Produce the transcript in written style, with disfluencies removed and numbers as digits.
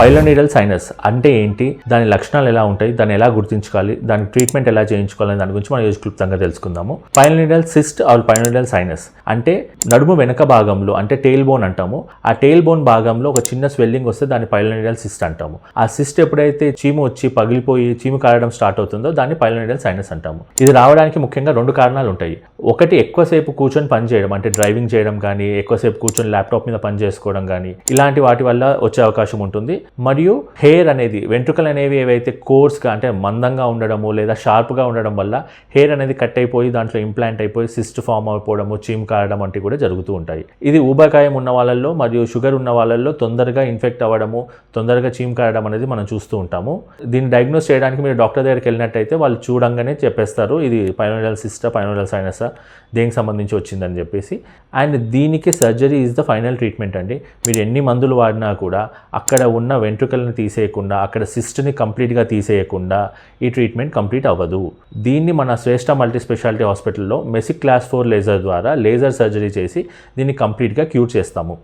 పైలోనీడల్ sinus అంటే ఏంటి, దాని లక్షణాలు ఎలా ఉంటాయి, దాన్ని ఎలా గుర్తించుకోవాలి, దానికి ట్రీట్మెంట్ ఎలా చేయించుకోవాలి దాని గురించి మనం ఈరోజు క్లుప్తంగా తెలుసుకుందాము. పైలోనీడల్ సిస్ట్ ఆర్ పైలోనీడల్ సైనస్ అంటే నడుము వెనక భాగంలో అంటే టెయిల్ బోన్ అంటాము. ఆ టెయిల్ బోన్ భాగంలో ఒక చిన్న స్వెల్లింగ్ వస్తే దాన్ని పైలోనీడల్ సిస్ట్ అంటాము. ఆ సిస్ట్ ఎప్పుడైతే చీము వచ్చి పగిలిపోయి చీము కారడం స్టార్ట్ అవుతుందో దాన్ని పైలోనీడల్ సైనస్ అంటాము. ఇది రావడానికి ముఖ్యంగా 2 కారణాలు ఉంటాయి. ఒకటి ఎక్కువసేపు కూర్చొని పని చేయడం, అంటే డ్రైవింగ్ చేయడం కానీ, ఎక్కువసేపు కూర్చొని ల్యాప్టాప్ మీద పని చేసుకోవడం కానీ, ఇలాంటి వాటి వల్ల వచ్చే అవకాశం ఉంటుంది. మరియు హెయిర్ అనేది, వెంట్రుకలు అనేవి ఏవైతే కోర్స్గా అంటే మందంగా ఉండడము లేదా షార్ప్గా ఉండడం వల్ల హెయిర్ అనేది కట్ అయిపోయి దాంట్లో ఇంప్లాంట్ అయిపోయి సిస్ట్ ఫామ్ అయిపోవడము, చీమ్ కారడం వంటివి కూడా జరుగుతూ ఉంటాయి. ఇది ఊబకాయం ఉన్న వాళ్ళల్లో మరియు షుగర్ ఉన్న వాళ్ళల్లో తొందరగా ఇన్ఫెక్ట్ అవ్వడము, తొందరగా చీమ్ కారడం అనేది మనం చూస్తూ ఉంటాము. దీన్ని డయాగ్నోస్ చేయడానికి మీరు డాక్టర్ దగ్గరికి వెళ్ళినట్టయితే వాళ్ళు చూడంగానే చెప్పేస్తారు ఇది పైలోనీడల్ సిస్టా పైలోనీడల్ సైనసా, దేనికి సంబంధించి వచ్చిందని చెప్పేసి. అండ్ దీనికి surgery is the final treatment అండి. మీరు ఎన్ని మందులు వాడినా కూడా అక్కడ ఉన్న వెంట్రుకలను తీసేయకుండా, అక్కడ సిస్ట్ని కంప్లీట్గా తీసేయకుండా ఈ ట్రీట్మెంట్ కంప్లీట్ అవ్వదు. దీన్ని మన శ్రేష్ఠ మల్టీ స్పెషాలిటీ హాస్పిటల్లో మెసిక్ క్లాస్ 4 లేజర్ ద్వారా లేజర్ సర్జరీ చేసి దీన్ని కంప్లీట్గా క్యూర్ చేస్తాము.